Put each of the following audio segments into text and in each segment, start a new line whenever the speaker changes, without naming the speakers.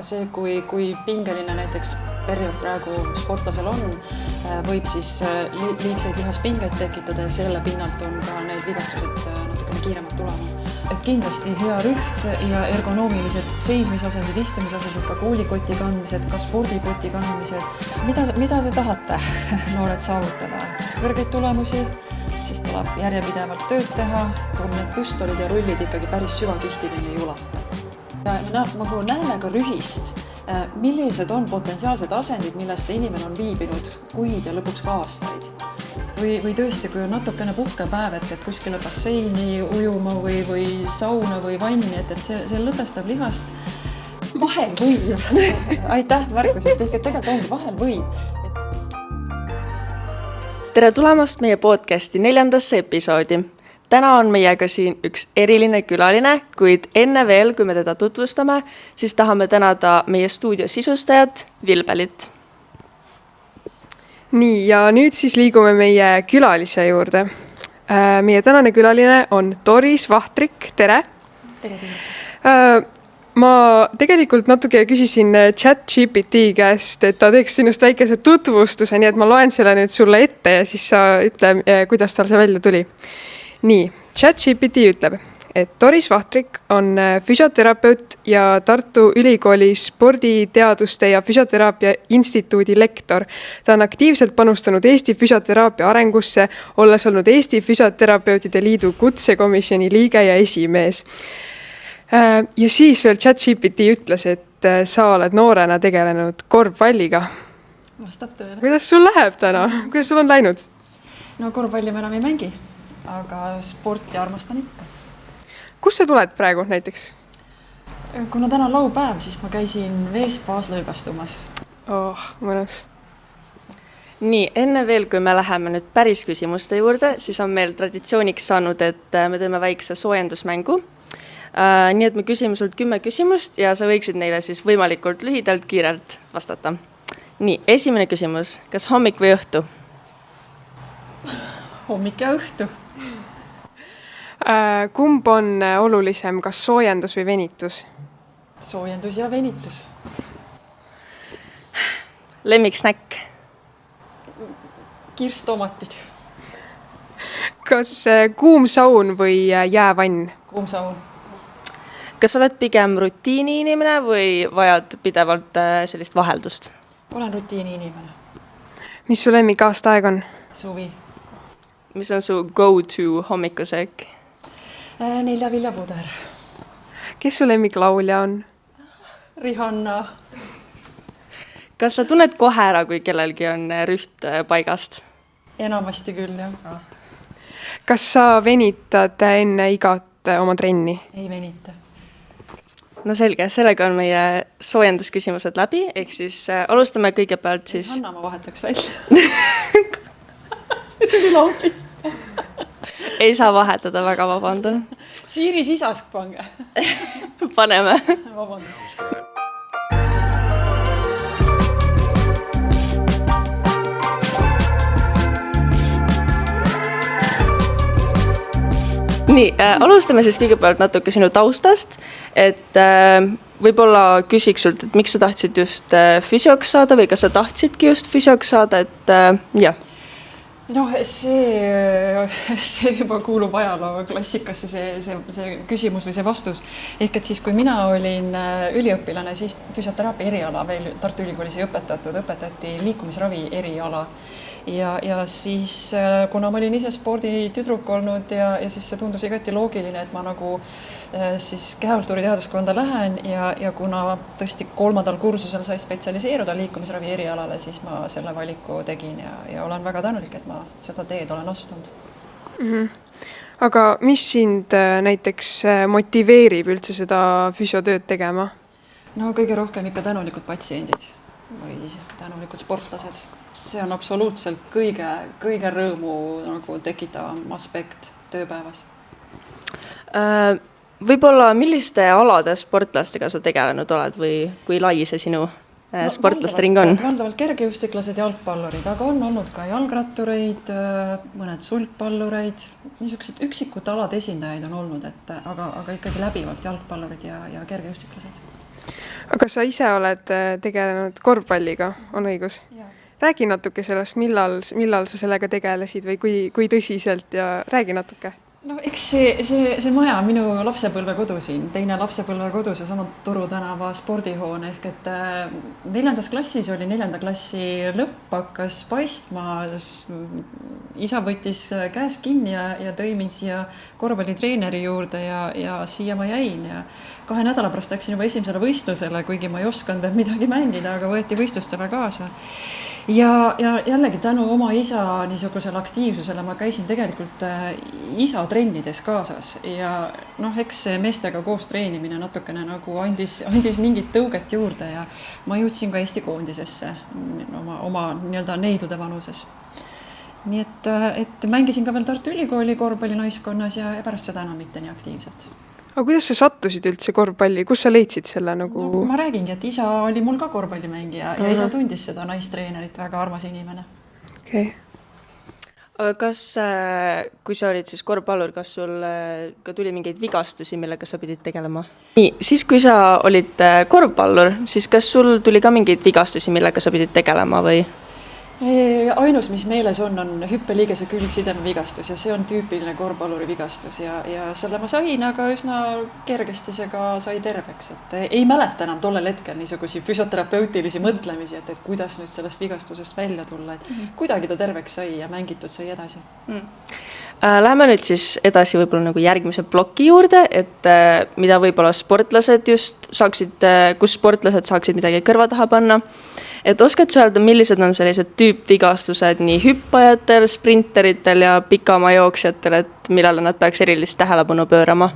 See, kui pingeline näiteks periood praegu sportlasel on, võib siis liigseid lihaspingeid tekitada ja selle pinnalt on ka need vigastused natukene kiiremalt tulema. Et kindlasti hea rüht ja ergonoomilised seismisasendid, istumisasendid, ka koolikoti kandmised, ka spordikoti kandmised. Mida te tahate noored saavutada? Kõrgeid tulemusi, siis tuleb järjepidevalt tööd teha, kui need püstolid ja rullid ikkagi päris süvakihtideni ei ulata. Ja nagu näeme ka rühist, millised on potentsiaalsed asendid, milles see inimene on viibinud kuid ja lõpuks ka aastaid. Või tõesti, kui on natukene puhkepäev, et kuskile basseini ujuma või sauna või vanni, et see lõdvestab lihast. Vahel võib. Aitäh märkusest, ehk et tegelikult ongi vahel võib.
Tere tulemast meie podcasti 4. episoodi. Täna on meiega siin üks eriline külaline, kuid enne veel, kui me teda tutvustame, siis tahame tänada meie stuudio sisustajat Vilbelit.
Nii, ja nüüd siis liigume meie külalise juurde. Meie tänane külaline on Doris Vahtrik, tere!
Tere.
Ma tegelikult natuke küsisin ChatGPT käest, et ta teeks sinust väikese tutvustuse, nii et ma loen selle nüüd sulle ette ja siis sa ütle, kuidas tal see välja tuli. Nii, ChatGPT ütleb, et Doris Vahtrik on füsioterapeut ja Tartu Ülikooli sporditeaduste ja füsioteraapia instituudi lektor. Ta on aktiivselt panustanud Eesti füsioteraapia arengusse, olles olnud Eesti Füsioterapeutide Liidu kutsekomisjoni liige ja esimees. Ja siis veel ChatGPT ütles, et sa oled noorena tegelenud korvpalliga.
Vastab tõele.
Kuidas sul läheb täna? Kuidas sul on läinud?
No korvpalli me enam ei mängi, aga sporti armastan ikka.
Kus sa tuled praegu näiteks?
Kuna täna on laupäev, siis ma käisin Veespaas lõõgastumas.
Mõnus.
Nii, enne veel, kui me läheme nüüd päris küsimuste juurde, siis on meil traditsiooniks saanud, et me teeme väikse soojendusmängu. Nii et me küsime sult 10 küsimust ja sa võiksid neile siis võimalikult lühidalt kiirelt vastata. Nii, esimene küsimus. Kas hommik või õhtu?
Hommik ja õhtu.
Kumb on olulisem, kas soojendus või venitus?
Soojendus ja venitus.
Lemmiksnäkk?
Kirstomatid.
Kas kuum saun või jäävann?
Kuum saun.
Kas oled pigem rutiini inimene või vajad pidevalt sellist vaheldust?
Olen rutiini inimene.
Mis su lemmik aastaaeg on?
Suvi.
Mis on su go-to hommikusöök?
4 viljapuder.
Kes su lemmik laulja on?
Rihanna.
Kas sa tunned kohe ära, kui kellelgi on rüht paigast?
Enamasti küll, jah.
Kas sa venitad enne igat oma trenni?
Ei venita.
–
No selge, sellega on meie soojendusküsimused läbi, ehk siis alustame kõigepealt siis...
Hanna ma vahetaks välja. See tuli laupist.
Ei saa vahetada, väga vabandan.
Siiri sisask pange.
Paneme.
Vabandust.
Nii, alustame siis kõigepealt natuke sinu taustast, et võib-olla küsiks sult, et miks sa tahtsid just füsioks saada või kas sa tahtsidki just füsioks saada, et jah.
No see juba kuulub ajaloo klassikasse, see küsimus või see vastus. Ehk et siis, kui mina olin üliõpilane, siis füsioteraapia eriala veel Tartu Ülikoolis ei õpetatud, õpetati liikumisravi eriala. Ja siis, kuna ma olin ise sporditüdruk olnud ja siis see tundus igati loogiline, et ma nagu siis kehakultuuriteaduskonda lähen ja kuna tõesti 3. kursusel sai spetsialiseeruda liikumisravi erialale, siis ma selle valiku tegin ja olen väga tänulik, et ma seda teed olen astunud.
Aga mis sind näiteks motiveerib üldse seda füsiotööd tegema?
No kõige rohkem ikka tänulikud patsiendid või tänulikud sportlased. See on absoluutselt kõige rõõmu nagu tekitavam aspekt tööpäevas.
Võib-olla milliste alade sportlastega sa tegelenud oled või kui lai see sinu sportlaste ring on?
Valdavalt kergejõustiklased ja jalgpallurid, aga on olnud ka jalgrattureid, mõned sulgpallureid, niisugused üksikud alad esindajaid on olnud, aga ikkagi läbivalt jalgpallurid ja kergejõustiklased.
aga sa ise oled tegelenud korvpalliga, on õigus? Räägi natuke sellest, millal sa sellega tegelesid või kui tõsiselt ja räägi natuke.
No eks see maja on minu lapsepõlvekodu siin, teine lapsepõlvekodu, seesama Turu tänava spordihoone ehk et 4. klassis oli 4. klassi lõpp, hakkas paistma, isa võttis käest kinni ja tõi mind siia korvpallitreeneri juurde ja siia ma jäin ja 2 nädala pärast läksin juba esimesele võistlusele, kuigi ma ei osanud veel midagi mängida, aga võeti võistlustele kaasa. Ja jällegi tänu oma isa niisugusele aktiivsusele ma käisin tegelikult isa trennides kaasas ja noh, eks meestega koos treenimine natukene nagu andis mingit tõuget juurde ja ma jõudsin ka Eesti koondisesse oma nii-öelda neidude vanuses. Nii et mängisin ka veel Tartu Ülikooli korvpallinaiskonnas ja pärast seda enam mitte nii aktiivselt.
Aga kuidas sa sattusid üldse korvpalli? Kus sa leidsid selle nagu...
No, ma räägingi, et isa oli mul ka korvpallimängija ja isa tundis seda naistreenerit, väga armas inimene.
Okay.
Aga kas, kui sa olid siis korvpallur, kas sul ka tuli mingeid vigastusi, millega sa pidid tegelema? Nii, siis kui sa olid korvpallur, siis kas sul tuli ka mingeid vigastusi, millega sa pidid tegelema või?
Ainus, mis meeles on hüppeliigese külgsideme vigastus ja see on tüüpiline korvpalluri vigastus ja selle ma sain, aga üsna kergesti see ka sai terveks. Et ei mäleta enam tollel hetkel niisugusi füsioterapeutilisi mõtlemisi, et kuidas nüüd sellest vigastusest välja tulla, et kuidagi ta terveks sai ja mängitud sai edasi.
Läheme nüüd siis edasi võib-olla nagu järgmise ploki juurde, et mida võib-olla sportlased just saaksid, kus sportlased saaksid midagi kõrva taha panna. Et oskad sa öelda, millised on sellised tüüpvigastused nii hüppajatel, sprinteritel ja pikama jooksjatel, et millal nad peaks erilist tähelepanu pöörama?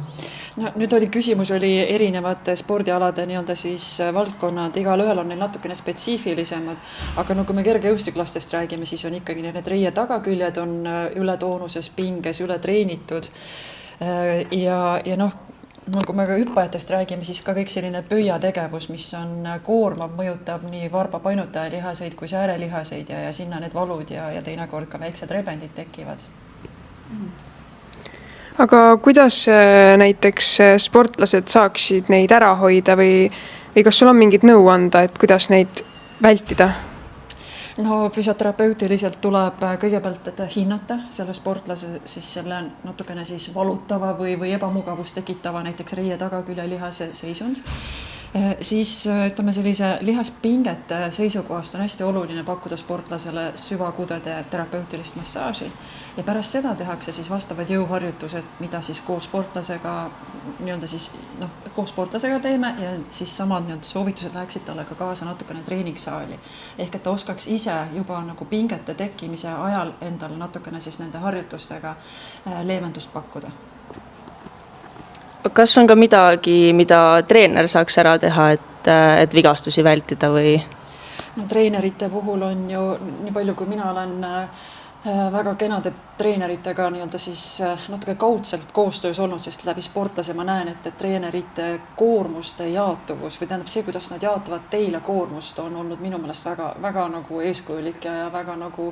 No, nüüd küsimus oli erinevate spordialade nii-öelda siis valdkonnad, igal ühel on neil natukene spetsiifilisemad, aga kui me kergejõustiklastest räägime, siis on ikkagi need reie tagaküljed on ületoonuses, pinges, ületreenitud ja noh, kui me ka hüppajatest räägime, siis ka kõik selline pöiategevus, mis on koormav, mõjutab nii varba painutaja kui säärelihaseid ja sinna need valud ja teinekord ka väiksed rebendid tekivad.
Aga kuidas näiteks sportlased saaksid neid ära hoida või kas sul on mingid nõu anda, et kuidas neid vältida?
No füsioterapeutiliselt tuleb kõigepealt hinnata selle sportlase siis selle natukene siis valutava või ebamugavust tekitava näiteks reie tagakülje lihase seisund. Siis ütleme sellise lihaspingete seisukohast on hästi oluline pakkuda sportlasele süvakudede terapeutilist massaaži ja pärast seda tehakse siis vastavad jõuharjutused, mida siis koos sportlasega teeme ja siis samad soovitused läheksid talle ka kaasa natukene treeningsaali. Ehk et ta oskaks ise juba nagu pingete tekkimise ajal endale natukene siis nende harjutustega leevendust pakkuda.
Kas on ka midagi, mida treener saaks ära teha, et vigastusi vältida või?
No treenerite puhul on ju nii palju, kui mina olen väga kenade treeneritega nii-öelda siis natuke kaudselt koostöös olnud, sest läbi sportlase ma näen, et treenerite koormuste jaatuvus või tähendab see, kuidas nad jaatavad teile koormust, on olnud minu meelest väga nagu eeskujulik ja väga nagu,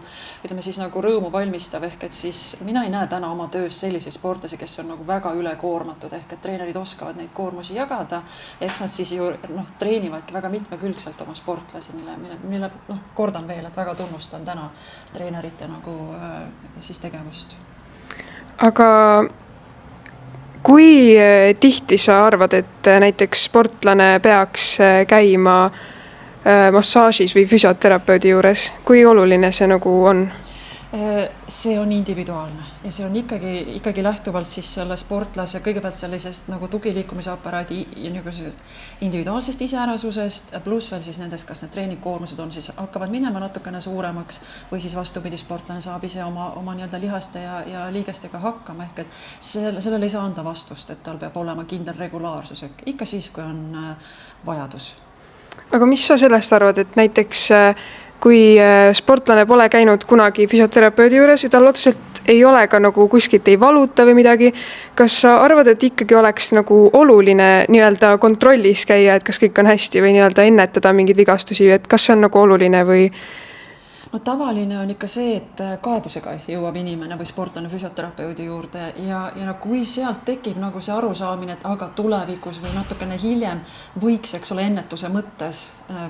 ütleme siis nagu rõõmu valmistav, ehk et siis mina ei näe täna oma töös selliseid sportlasi, kes on nagu väga ülekoormatud, ehk et treenerid oskavad neid koormusi jagada, eks nad siis ju treenivadki väga mitmekülgselt oma sportlasi, mille kordan veel, et väga tunnustan täna treenerite nagu siis tegevust.
Aga kui tihti sa arvad, et näiteks sportlane peaks käima massaažis või füsioterapeudi juures? Kui oluline see nagu on?
See on individuaalne ja see on ikkagi lähtuvalt siis selle sportlase kõigepealt sellisest nagu tugiliikumisaparaadi individuaalsest iseärasusest, pluss veel siis nendest, kas need treeningkoormused on siis hakkavad minema natukene suuremaks või siis vastupidi sportlane saab ise oma nii-öelda lihaste ja liigestega hakkama, ehk et sellele ei saa anda vastust, et tal peab olema kindel regulaarsus ikka siis, kui on vajadus. Aga
mis sa sellest arvad, et näiteks kui sportlane pole käinud kunagi füsioterapeudi juures ja tal otseselt ei ole ka nagu kuskilt ei valuta või midagi, kas sa arvad, et ikkagi oleks nagu oluline nii-öelda kontrollis käia, et kas kõik on hästi või nii-öelda ennetada mingeid vigastusi, et kas see on nagu oluline või?
no tavaline on ikka see, et kaebusega jõuab inimene või sportlane füsioterapeudi juurde ja kui sealt tekib nagu see arusaamine, et aga tulevikus või natukene hiljem võiks, eks ole, ennetuse mõttes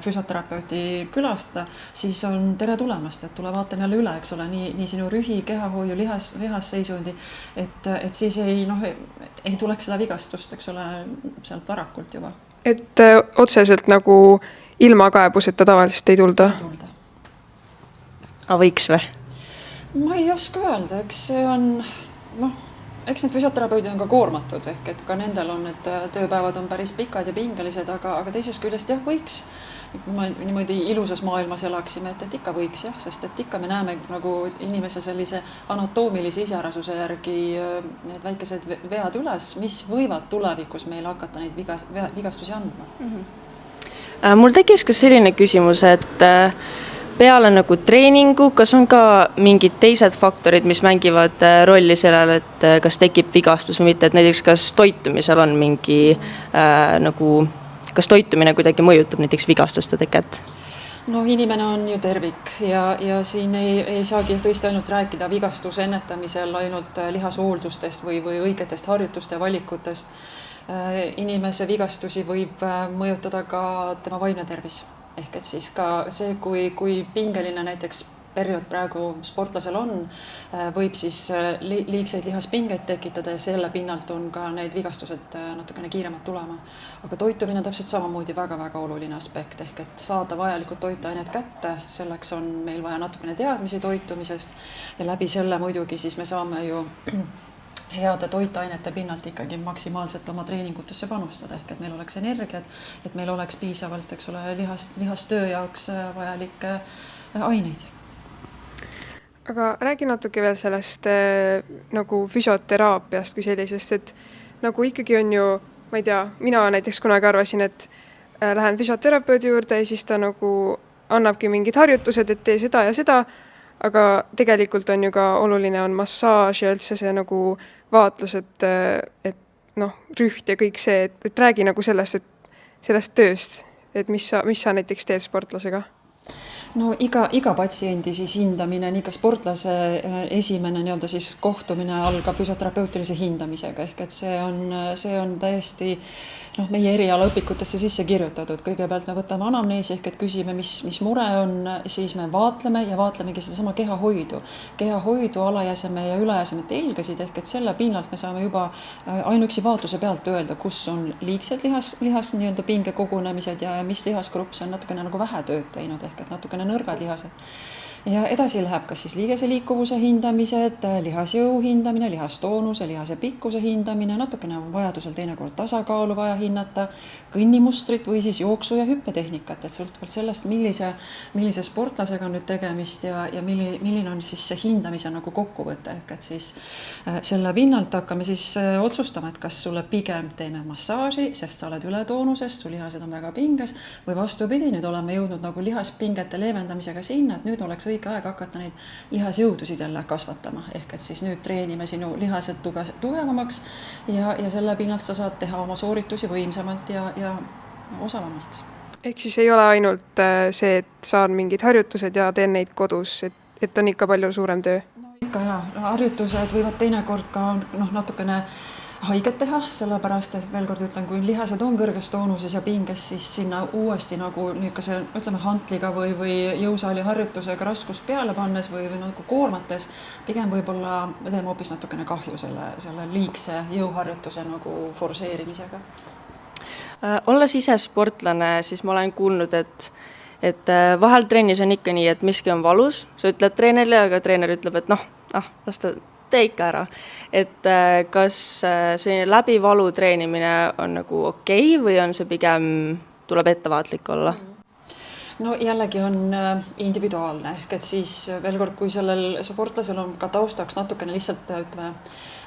füsioterapeuti külastada, siis on tere tulemast, et tule vaatame jälle üle, eks ole, nii sinu rühi, kehahoiu, lihasseisundi, et siis ei tuleks seda vigastust, eks ole, sealt varakult juba.
Et otseselt nagu ilma kaebuseta tavaliselt ei tulda?
Aga võiks või?
Ma ei oska öelda, eks see on, eks need füsioterapeudid on ka koormatud, ehk et ka nendel on need tööpäevad on päris pikad ja pingelised, aga teisest küljest jah, võiks. Kui me niimoodi ilusas maailmas elaksime, et ikka võiks jah, sest et ikka me näeme nagu inimese sellise anatoomilise iseärasuse järgi need väikesed vead üles, mis võivad tulevikus meil hakata neid vigastusi andma.
Mul tekkis ka selline küsimus, et peale nagu treeningu, kas on ka mingid teised faktorid, mis mängivad rolli sellele, et kas tekib vigastus või mitte, et näiteks kas toitumisel on mingi kas toitumine kuidagi mõjutab näiteks vigastuste teket?
No inimene on ju tervik ja siin ei saagi tõesti ainult rääkida vigastuse ennetamisel ainult lihashooldustest või õigetest harjutuste valikutest. Inimese vigastusi võib mõjutada ka tema vaimne tervis. Ehk et siis ka see, kui pingeline näiteks periood praegu sportlasel on, võib siis liigseid lihaspingeid tekitada ja selle pinnalt on ka need vigastused natukene kiiremad tulema. Aga toitumine on täpselt samamoodi väga-väga oluline aspekt, ehk et saada vajalikud toitained kätte, selleks on meil vaja natukene teadmisi toitumisest ja läbi selle muidugi siis me saame ju heade toitainete pinnalt ikkagi maksimaalselt oma treeningutesse panustada, ehk et meil oleks energiat, et meil oleks piisavalt, eks ole, lihastöö jaoks vajalikke aineid.
Aga räägi natuke veel sellest nagu füsioteraapiast kui sellisest, et nagu ikkagi on ju, ma ei tea, mina näiteks kunagi arvasin, et lähen füsioterapeudi juurde ja siis ta nagu annabki mingid harjutused, et tee seda ja seda, aga tegelikult on ju ka oluline on massaaž ja üldse see nagu vaatlus, et rüht ja kõik see, et räägi nagu sellest tööst, et mis sa näiteks teed sportlasega?
No iga patsiendi siis hindamine, nii ka sportlase esimene nii-öelda siis kohtumine algab füsioterapeutilise hindamisega, ehk et see on täiesti meie eriala õpikutesse sisse kirjutatud. Kõigepealt me võtame anamneesi, ehk et küsime, mis mure on, siis me vaatlemegi sedasama kehahoidu. Kehahoidu, alajäseme ja ülejäseme telgasid, ehk et selle pinnalt me saame juba ainuüksi vaatluse pealt öelda, kus on liigsed lihas nii-öelda pinge kogunemised ja mis lihasgrupp see on natukene nagu vähe tööd teinud, ehk et natukene nõrgad lihased. Ja edasi läheb kas siis liigese liikuvuse hindamised, lihasjõu hindamine, lihastoonuse, lihase pikkuse hindamine, natukene on vajadusel teinekord tasakaalu vaja hinnata, kõnnimustrit või siis jooksu- ja hüppetehnikat, et sõltuvalt sellest, millise sportlasega on nüüd tegemist ja milline on siis see hindamise nagu kokkuvõte, ehk et siis selle pinnalt hakkame siis otsustama, et kas sulle pigem teeme massaaži, sest sa oled ületoonusest, su lihased on väga pinges või vastupidi, nüüd oleme jõudnud nagu lihaspingete leevendamisega sinna, et nüüd oleks õige aeg hakata neid lihasjõudusid jälle kasvatama, ehk et siis nüüd treenime sinu lihased tugevamaks ja selle pinnalt sa saad teha oma sooritusi võimsamalt ja osavamalt.
Ehk siis ei ole ainult see, et saan mingid harjutused ja teen neid kodus, et on ikka palju suurem töö?
No ikka jaa, harjutused võivad teinekord ka natukene haiget teha, sellepärast, et veel kord ütlen, kui lihased on kõrges toonuses ja pinges, siis sinna uuesti nagu niisuguse, ütleme, hantliga või jõusaali harjutusega raskust peale pannes või nagu koormates, pigem võib-olla me teeme hoopis natukene kahju selle liigse jõuharjutuse nagu forseerimisega.
Olles ise sportlane, siis ma olen kuulnud, et vahel trennis on ikka nii, et miski on valus, sa ütled treenerile, aga treener ütleb, et las ta tee ikka ära. Et kas selline läbi valu treenimine on nagu okei või on see pigem, tuleb ettevaatlik olla?
No jällegi on individuaalne, ehk et siis veel kord, kui sellel sportlasel on ka taustaks natukene lihtsalt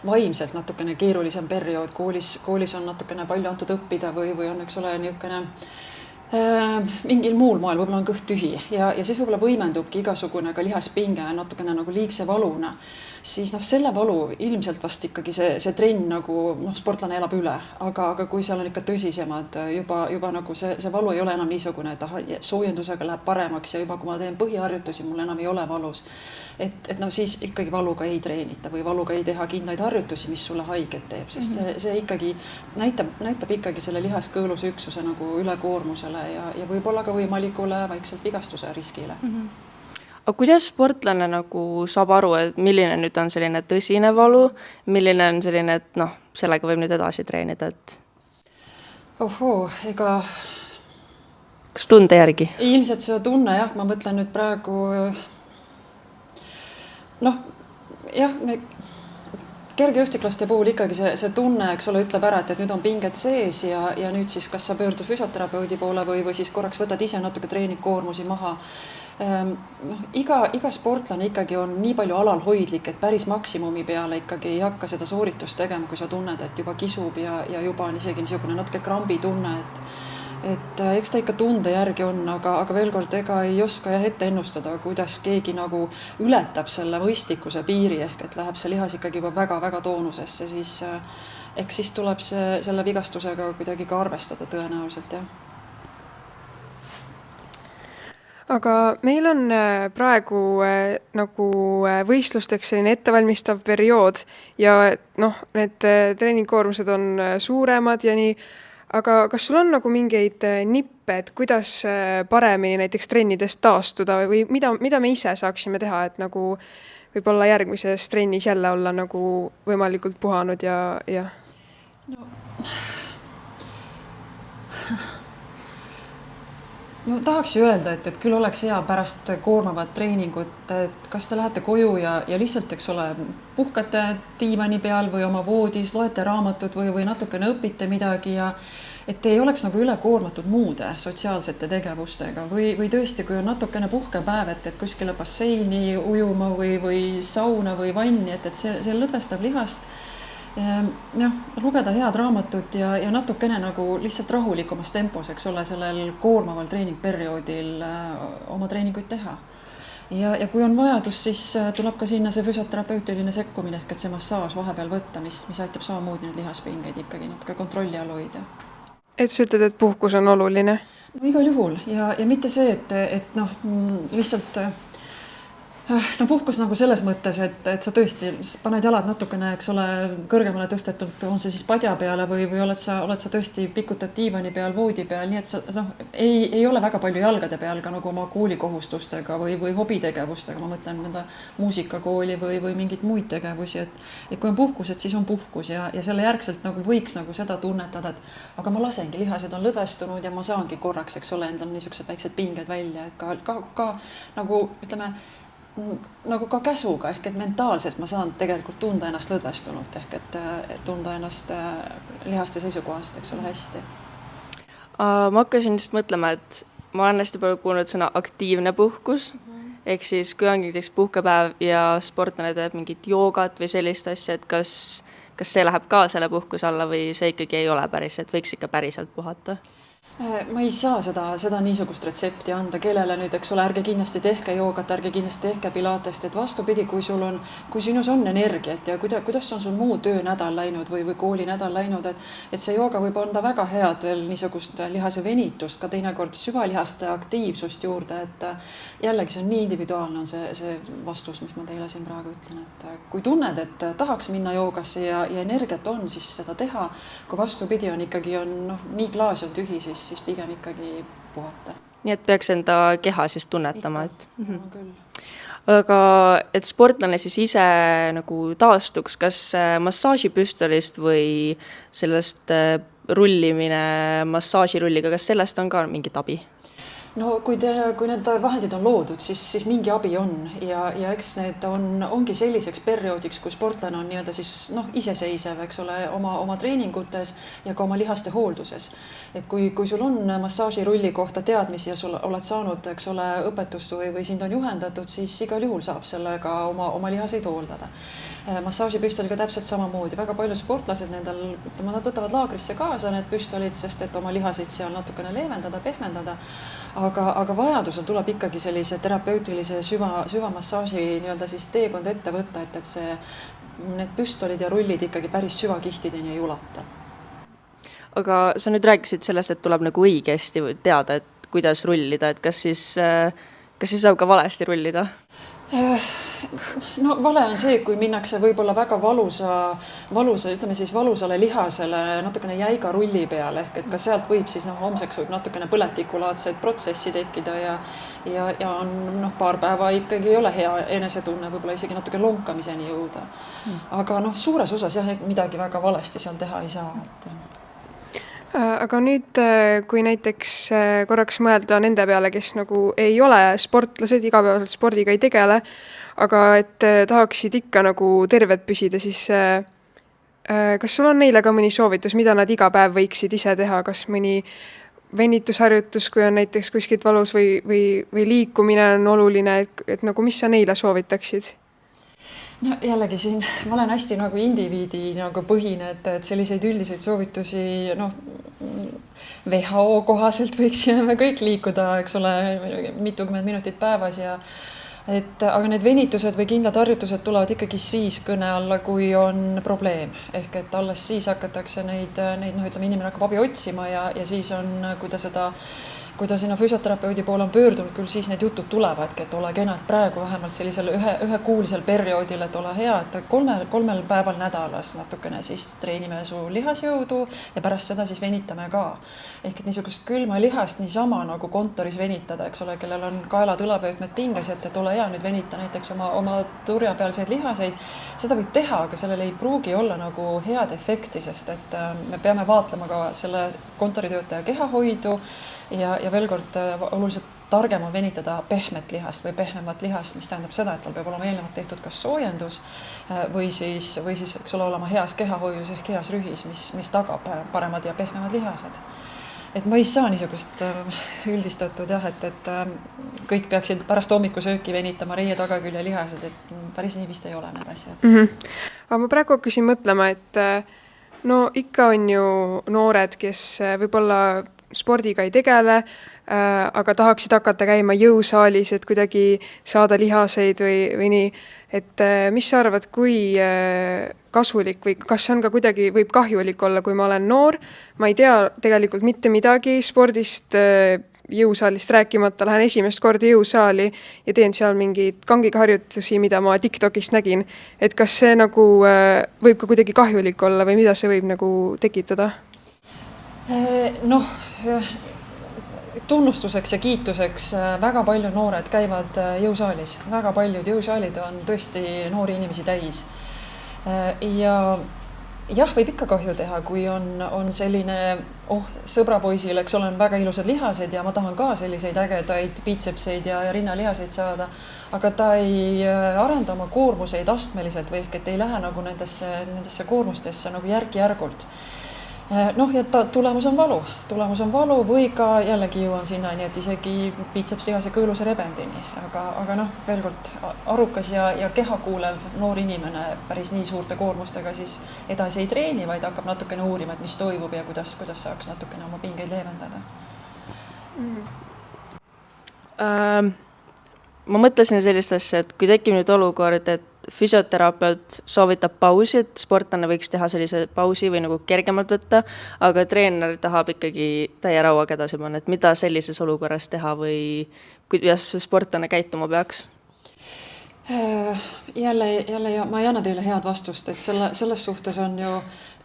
vaimselt natukene keerulisem periood, koolis on natukene palju antud õppida või on, eks ole, niisugune Mingil muul moel, võib-olla on kõht tühi ja siis võib-olla võimendubki igasugune ka lihaspinge natukene nagu liigse valuna, siis selle valu ilmselt vast ikkagi see trenn nagu sportlane elab üle, aga kui seal on ikka tõsisemad, juba nagu see valu ei ole enam niisugune, et soojendusega läheb paremaks ja juba kui ma teen põhiharjutusi, mul enam ei ole valus. Et siis ikkagi valuga ei treenita või valuga ei teha kindlaid harjutusi, mis sulle haiget teeb, sest see ikkagi näitab ikkagi selle lihaskõõluse üksuse nagu ülekoormusele ja võib-olla ka võimalikule vaikselt vigastuse riskile.
Aga kuidas sportlane nagu saab aru, et milline nüüd on selline tõsine valu, milline on selline, et sellega võib nüüd edasi treenida, et
ega
kas tunde järgi?
Ilmselt seda tunne jah, ma mõtlen nüüd praegu kergejõustiklaste puhul ikkagi see tunne, eks ole, ütleb ära, et nüüd on pinged sees ja nüüd siis kas sa pöördud füsioterapeudi poole või siis korraks võtad ise natuke treeningkoormusi maha. Iga sportlane ikkagi on nii palju alalhoidlik, et päris maksimumi peale ikkagi ei hakka seda sooritust tegema, kui sa tunned, et juba kisub ja juba on isegi niisugune natuke krambi tunne, et eks ta ikka tunde järgi on, aga veel kord ega ei oska ette ennustada, kuidas keegi nagu ületab selle mõistlikkuse piiri ehk et läheb see lihas ikkagi juba väga-väga toonusesse, siis tuleb selle vigastusega kuidagi ka arvestada tõenäoliselt, jah.
Aga meil on praegu nagu võistlusteks selline ettevalmistav periood ja need treeningkoormused on suuremad ja nii, aga kas sul on nagu mingeid nippe, et kuidas paremini näiteks trennidest taastuda või mida me ise saaksime teha, et nagu võib-olla järgmises trennis jälle olla nagu võimalikult puhanud ja...
Tahaks ju öelda, et küll oleks hea pärast koormavat treeningut, et kas te lähete koju ja lihtsalt, eks ole, puhkate diivani peal või oma voodis, loete raamatut või natukene õpite midagi ja et ei oleks nagu ülekoormatud muude sotsiaalsete tegevustega või tõesti, kui on natukene puhkepäev, et kuskile basseini ujuma või sauna või vanni, et see lõdvestab lihast. Lugeda head raamatut ja natukene nagu lihtsalt rahulikumas tempos, eks ole, sellel koormaval treeningperioodil oma treeninguid teha. Ja kui on vajadus, siis tuleb ka sinna see füsioterapeutiline sekkumine ehk et see massaaž vahepeal võtta, mis aitab samamoodi need lihaspingeid ikkagi natuke kontrolli all hoida.
Et sa ütled, et puhkus on oluline?
Igal juhul ja mitte see, et lihtsalt... puhkus nagu selles mõttes, et sa tõesti paned jalad natukene, eks ole, kõrgemale tõstetult, on see siis padja peale või oled sa tõesti pikutad diivani peal, voodi peal, nii et sa ei ole väga palju jalgade peal ka nagu oma koolikohustustega või hobitegevustega, ma mõtlen mõnda muusikakooli või mingid muid tegevusi, et kui on puhkus, et siis on puhkus ja selle järgselt nagu võiks nagu seda tunnetada, et aga ma lasengi, lihased on lõdvestunud ja ma saangi korraks, eks ole, endal niisugused väiksed pinged välja, et ka nagu ütleme, nagu ka käsuga ehk et mentaalselt ma saan tegelikult tunda ennast lõdvestunult ehk et tunda ennast lihaste seisukohast, eks ole, hästi.
Ma hakkasin just mõtlema, et ma olen hästi palju kuulnud sõna aktiivne puhkus, ehk siis kui ongi näiteks puhkepäev ja sportlane teeb mingit joogat või sellist asja, et kas see läheb ka selle puhkuse alla või see ikkagi ei ole päris, et võiks ikka päriselt puhata?
Ma ei saa seda niisugust retsepti anda, kellele nüüd, eks ole, ärge kindlasti tehke joogat, ärge kindlasti tehke pilatest, et vastupidi, kui sinus on energiat ja kuidas on sul muu töönädal läinud või koolinädal läinud, et see jooga võib anda väga head veel niisugust lihase venitust, ka teinekord süvalihaste aktiivsust juurde, et jällegi see on nii individuaalne on see vastus, mis ma teile siin praegu ütlen, et kui tunned, et tahaks minna joogasse ja energiat on, siis seda teha, kui vastupidi on ikkagi nii klaas on tühi, siis pigem ikkagi puhata.
Nii et peaks enda keha siis tunnetama, et...
küll.
Aga et sportlane siis ise nagu taastuks, kas massaažipüstolist või sellest rullimine massaažirulliga, kas sellest on ka mingit abi?
No kui need vahendid on loodud, siis mingi abi on ja eks need ongi selliseks perioodiks, kui sportlane on nii-öelda siis iseseisev, eks ole, oma treeningutes ja ka oma lihaste hoolduses. Et kui sul on massaažirulli kohta teadmisi ja sul oled saanud, eks ole, õpetust või sind on juhendatud, siis igal juhul saab sellega oma lihaseid hooldada. Massaažipüstoliga täpselt samamoodi. Väga palju sportlased nad võtavad laagrisse kaasa need püstolid, sest et oma lihaseid seal natukene leevendada, pehmendada. Aga vajadusel tuleb ikkagi sellise terapeutilise süvamassaaži nii-öelda siis teekond ette võtta, et need püstolid ja rullid ikkagi päris süvakihtideni ei ulata.
Aga sa nüüd rääkisid sellest, et tuleb nagu õigesti teada, et kuidas rullida, et kas siis saab ka valesti rullida?
No vale on see, kui minnakse võib-olla väga ütleme siis valusale lihasele natukene jäiga rulli peale, ehk et ka sealt võib siis homseks võib natukene põletikulaadseid protsessi tekkida ja on paar päeva ikkagi ei ole hea enesetunne, võib-olla isegi natuke lonkamiseni jõuda. Aga suures osas jah, midagi väga valesti seal teha ei saa.
Aga nüüd, kui näiteks korraks mõelda nende peale, kes nagu ei ole sportlased, igapäevaselt spordiga ei tegele, aga et tahaksid ikka nagu terved püsida, siis kas sul on neile ka mõni soovitus, mida nad iga päev võiksid ise teha, kas mõni venitusharjutus, kui on näiteks kuskilt valus või liikumine on oluline, et nagu mis sa neile soovitaksid?
No jällegi siin ma olen hästi indiviidi põhine, et selliseid üldiseid soovitusi WHO kohaselt võiksime me kõik liikuda, eks ole, mitukümmend minutit päevas aga need venitused või kindlad harjutused tulevad ikkagi siis kõne alla, kui on probleem. Ehk et alles siis hakatakse neid ütleme, inimene hakkab abi otsima ja siis on, kui ta sinna füsioterapeudi poole on pöördunud, küll siis need jutud tulevadki, et ole kena, et praegu vähemalt sellisel ühekuulisel perioodil, et ole hea, et kolmel päeval nädalas natukene siis treenime su lihasjõudu ja pärast seda siis venitame ka. Ehk et niisugust külma lihast niisama nagu kontoris venitada, eks ole, kellel on kaelad õlapöötmed pinges, et ole hea, nüüd venita näiteks oma turjapealseid lihaseid. Seda võib teha, aga sellel ei pruugi olla nagu head efekti, sest et me peame vaatlema ka selle kontoritöötaja kehahoidu ja veel kord oluliselt targem on venitada pehmet lihast või pehmemat lihast, mis tähendab seda, et tal peab olema eelnevalt tehtud kas soojendus või siis eks ole olema heas kehahoius ehk heas rühis, mis tagab paremad ja pehmemad lihased. Et ma ei saa niisugust üldistatud jah, et kõik peaksid pärast hommikusööki venitama reie tagakülje lihased, et päris nii vist ei ole need asjad.
Aga ma praegu hakkasin mõtlema, et ikka on ju noored, kes võib-olla spordiga ei tegele, aga tahaksid hakata käima jõusaalis, et kuidagi saada lihaseid või nii. Et mis sa arvad, kui kasulik või kas on ka kuidagi võib kahjulik olla, kui ma olen noor, ma ei tea tegelikult mitte midagi spordist, jõusaalist rääkimata, lähen esimest korda jõusaali ja teen seal mingeid kangiga harjutusi, mida ma TikTokist nägin. Et kas see nagu võib ka kuidagi kahjulik olla või mida see võib nagu tekitada?
Tunnustuseks ja kiituseks väga palju noored käivad jõusaalis. Väga paljud jõusaalid on tõesti noori inimesi täis. Ja jah, võib ikka kahju teha, kui on selline, sõbrapoisil, eks ole, on väga ilusad lihased ja ma tahan ka selliseid ägedaid biitsepseid ja rinnalihaseid saada, aga ta ei arenda oma koormuseid astmeliselt või ehk et ei lähe nagu nendesse koormustesse nagu järk-järgult. Ja tulemus on valu või ka jällegi jõuan sinna, nii et isegi biitsepslihase kõõluse rebendini, aga veel kord arukas ja kehakuulev noor inimene päris nii suurte koormustega siis edasi ei treeni, vaid hakkab natukene uurima, et mis toimub ja kuidas saaks natukene oma pingeid leevendada.
Ma mõtlesin sellist asja, et kui tekib nüüd olukord, et füsioterapeut soovitab pausi, et sportlane võiks teha sellise pausi või nagu kergemalt võtta, aga treener tahab ikkagi täie rauaga edasi panna, et mida sellises olukorras teha või kuidas sportlane käituma peaks?
Jälle ma ei anna teile head vastust, et selles suhtes on ju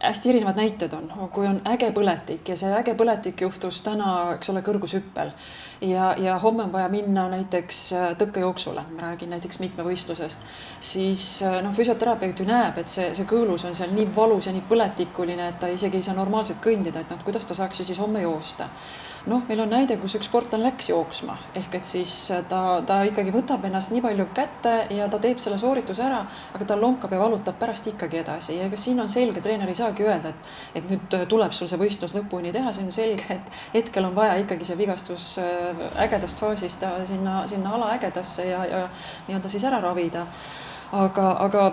hästi erinevad näited on, kui on äge põletik ja see äge põletik juhtus täna, eks ole, kõrgushüppel ja homme on vaja minna näiteks tõkkejooksule, ma räägin näiteks mitmevõistlusest, siis füsioterapeut ju näeb, et see kõõlus on seal nii valus ja nii põletikuline, et ta isegi ei saa normaalselt kõndida, et kuidas ta saaks ju siis homme joosta. Meil on näide, kus üks sportlane läks jooksma, ehk et siis ta ikkagi võtab ennast nii palju kätte ja ta teeb selle soorituse ära, aga ta lonkab ja valutab pärast ikkagi edasi. Ja ega siin on selge, treener ei saagi öelda, et nüüd tuleb sul see võistlus lõpuni teha, see on selge, et hetkel on vaja ikkagi see vigastus ägedast faasist sinna alaägedasse ja nii-öelda siis ära ravida. Aga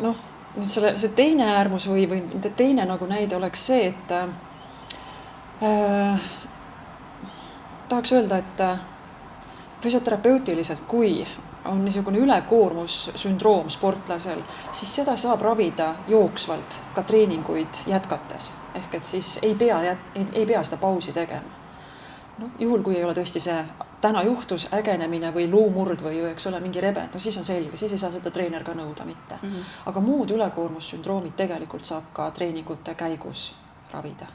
nüüd see teine äärmus või teine nagu näide oleks see, et tahaks öelda, et füsioterapeutiliselt, kui on niisugune ülekoormussündroom sportlasel, siis seda saab ravida jooksvalt ka treeninguid jätkates. Ehk et siis ei pea seda pausi tegema. Juhul, kui ei ole tõesti see täna juhtus ägenemine või luumurd või eks ole mingi rebend, siis on selge, siis ei saa seda treener ka nõuda mitte. Aga muud ülekoormussündroomid tegelikult saab ka treeningute käigus ravida.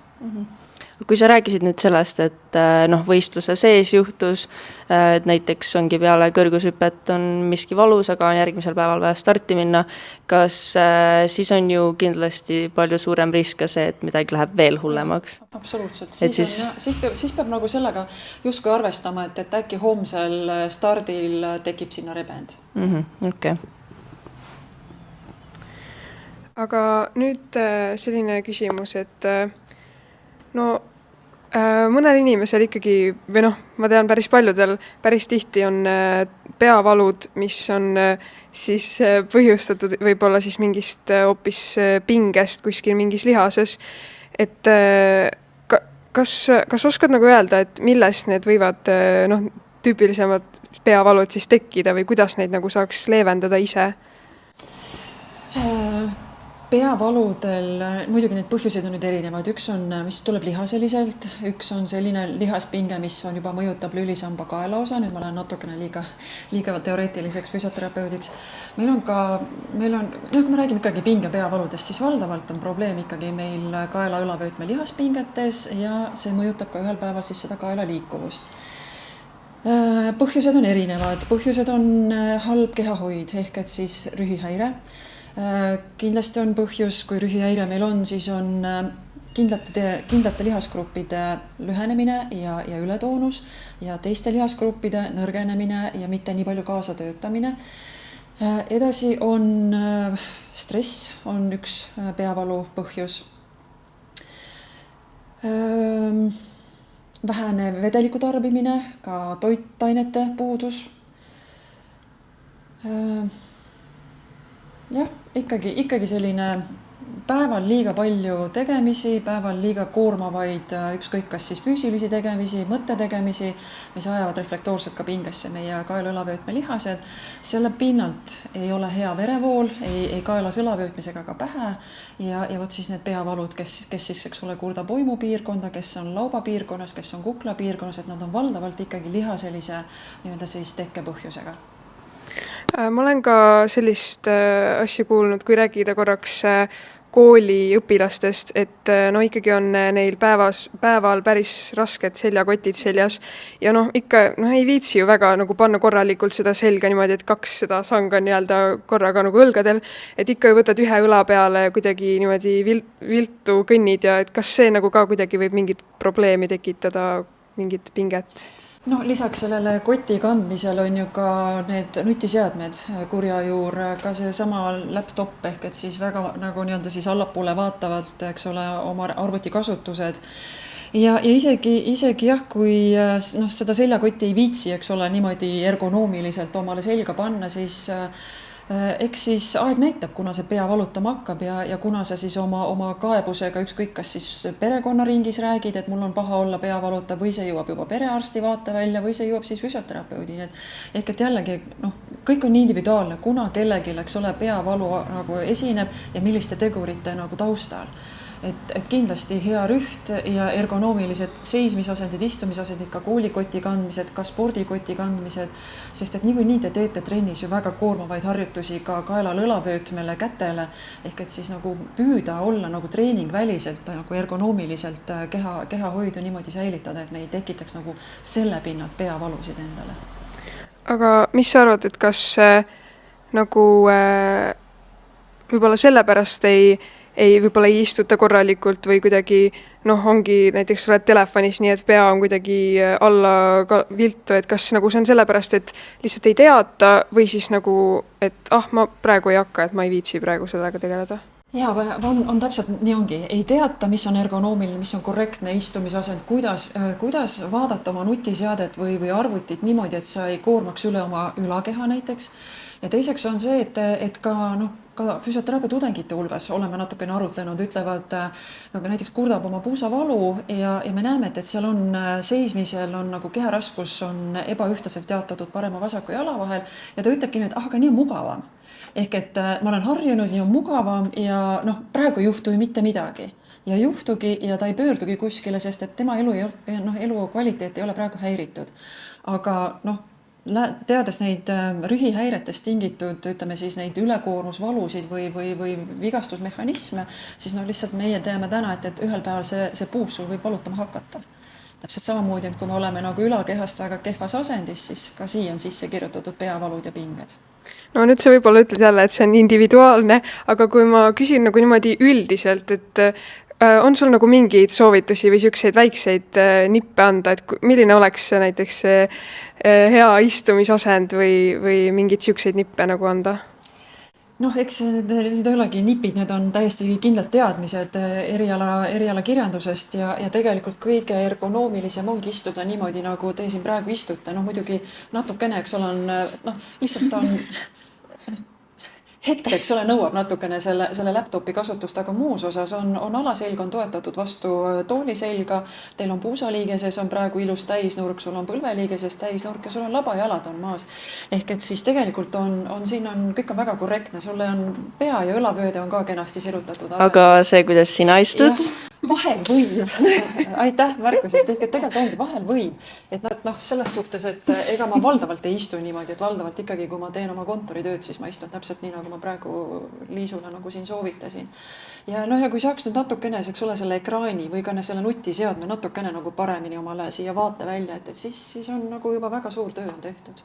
Kui sa rääkisid nüüd sellest, et võistluse sees juhtus, et näiteks ongi peale kõrgushüpet on miski valus, aga on järgmisel päeval vaja starti minna, kas siis on ju kindlasti palju suurem risk ka see, et midagi läheb veel hullemaks?
Absoluutselt. Siis peab nagu sellega justkui arvestama, et äkki homsel stardil tekib sinna rebend.
Okay.
Aga nüüd selline küsimus, et mõnel inimesel ikkagi, või ma tean päris paljudel, päris tihti on peavalud, mis on siis põhjustatud võib-olla siis mingist hoopis pingest kuskil mingis lihases. Et kas oskad nagu öelda, et millest need võivad tüüpilisemad peavalud siis tekkida või kuidas neid nagu saaks leevendada ise?
Peavaludel, muidugi need põhjuseid on nüüd erinevad, üks on, mis tuleb lihaseliselt, üks on selline lihaspinge, mis on juba mõjutab lülisamba kaelaosa, nüüd ma lähen natukene liiga teoreetiliseks füsioterapeudiks. Meil on, kui me räägime ikkagi pinge peavaludest, siis valdavalt on probleem ikkagi meil kaela-õlavöötme lihaspingetes ja see mõjutab ka ühel päeval siis seda kaela liikuvust. Põhjused on erinevad, põhjused on halb kehahoid ehk et siis rühihäire. Kindlasti on põhjus, kui rühihäire meil on, siis on kindlate lihasgruppide lühenemine ja ületoonus ja teiste lihasgruppide nõrgenemine ja mitte nii palju kaasatöötamine. Edasi on stress, on üks peavalu põhjus. Vähene vedeliku tarbimine, ka toitainete puudus. Jah, ikkagi selline päeval liiga palju tegemisi, päeval liiga koormavaid ükskõik kas siis füüsilisi tegemisi, mõttetegemisi, mis ajavad reflektoorselt ka pingesse meie kaela-õlavöötme lihased. Selle pinnalt ei ole hea verevool, ei kaelas õlavöötmes ega ka pähe ja võt siis need peavalud, kes siis eks ole kurdab oimu piirkonda, kes on lauba piirkonnas, kes on kukla piirkonnas, et nad on valdavalt ikkagi lihaselise nii-öelda siis tekkepõhjusega.
Ma olen ka sellist asja kuulnud, kui räägida korraks kooliõpilastest, et ikkagi on neil päeval päris rasked seljakotid seljas ja ikka ei viitsi ju väga nagu panna korralikult seda selga niimoodi, et 2 seda sanga nii-öelda korraga nagu õlgadel, et ikka ju võtad ühe õla peale kuidagi niimoodi viltu kõnnid ja et kas see nagu ka kuidagi võib mingit probleemi tekitada, mingit pinget?
Lisaks sellele koti kandmisel on ju ka need nutiseadmed, kurjajuur, ka see sama laptop ehk et siis väga nagu nii-öelda siis allapoole vaatavalt, eks ole, oma arvutikasutused. Ja isegi jah, kui seda seljakotti ei viitsi, eks ole, niimoodi ergonoomiliselt omale selga panna, siis eks siis aeg näitab, kuna see pea valutama hakkab ja kuna sa siis oma kaebusega ükskõik kas siis perekonnaringis räägid, et mul on paha olla, pea valutab või see jõuab juba perearsti vaatevälja või see jõuab siis füsioterapeudini. Ehk et jällegi, kõik on nii individuaalne, kuna kellelgi, eks ole, peavalu nagu esineb ja milliste tegurite nagu taustal. et kindlasti hea rüht ja ergonoomilised seismisasendid, istumisasendid, ka koolikoti kandmised, ka spordikoti kandmised, sest et niikuinii te teete trennis ju väga koormavaid harjutusi ka kaelal õlavöötmele, kätele, ehk et siis nagu püüda olla nagu treeningväliselt nagu ergonoomiliselt kehahoidu niimoodi säilitada, et me ei tekitaks nagu selle pinnalt peavalusid endale.
Aga mis sa arvad, et kas nagu võib-olla sellepärast võib-olla ei istuta korralikult või kuidagi ongi näiteks oled telefonis nii, et pea on kuidagi alla viltu, et kas nagu see on sellepärast, et lihtsalt ei teata või siis nagu, et ma praegu ei hakka, et ma ei viitsi praegu sellega tegeleda?
Jaa, on täpselt nii ongi. Ei teata, mis on ergonoomiline, mis on korrektne istumisasend, kuidas vaadata oma nutiseadet või arvutit niimoodi, et sa ei koormaks üle oma ülakeha näiteks. Ja teiseks on see, et ka füsioteraapia tudengite hulgas oleme natukene arutlenud, ütlevad, näiteks kurdab oma puusavalu ja me näeme, et seal on seismisel on nagu keharaskus on ebaühtlaselt jaotatud parema vasaku jala vahel ja ta ütlebki nii, et aga nii on mugavam. Ehk et ma olen harjunud, nii on mugavam ja praegu ei juhtu ju mitte midagi. Ja juhtugi ja ta ei pöördugi kuskile, sest et tema elu kvaliteet ei ole praegu häiritud. Aga teades neid rühihäiretest tingitud, ütleme siis neid ülekoormusvalusid või vigastusmehhanisme, siis lihtsalt meie teame täna, et ühel päeval see puus sul võib valutama hakata. Täpselt samamoodi, et kui me oleme nagu ülakehast väga kehvas asendis, siis ka siia on sisse kirjutatud peavalud ja pinged.
No nüüd sa võib-olla ütled jälle, et see on individuaalne, aga kui ma küsin nagu niimoodi üldiselt, et on sul nagu mingeid soovitusi või selliseid väikseid nippe anda, et milline oleks näiteks hea istumisasend või mingeid selliseid nippe nagu anda?
Eks need ei olegi nipid, need on täiesti kindlad teadmised eriala kirjandusest ja tegelikult kõige ergonoomilisem ongi istuda niimoodi, nagu te siin praegu istute. Muidugi natukene, eks ole, lihtsalt on hetkel, eks ole, nõuab natukene selle laptopi kasutust, aga muus osas on alaselg on toetatud vastu tooli selga, teil on puusaliigeses, on praegu ilus täisnurk, sul on põlveliigeses täisnurk ja sul on labajalad on maas. Ehk et siis tegelikult siin on kõik on väga korrektne, sulle on pea ja õlavööde on ka kenasti sirutatud asendis.
Aga see, kuidas sina istud?
Vahel võib. Aitäh märkusest, ehk et tegelikult ongi vahel võib. Et selles suhtes, et ega ma valdavalt ei istu niimoodi, et valdavalt ikkagi, kui ma teen oma kontoritööd, siis ma istun täpselt nii, nagu ma praegu Liisule nagu siin soovitasin. Ja kui saaks nüüd natukene, selle ekraani või ka selle nutiseadme natukene nagu paremini omale siia vaate välja, et siis on nagu juba väga suur töö on tehtud.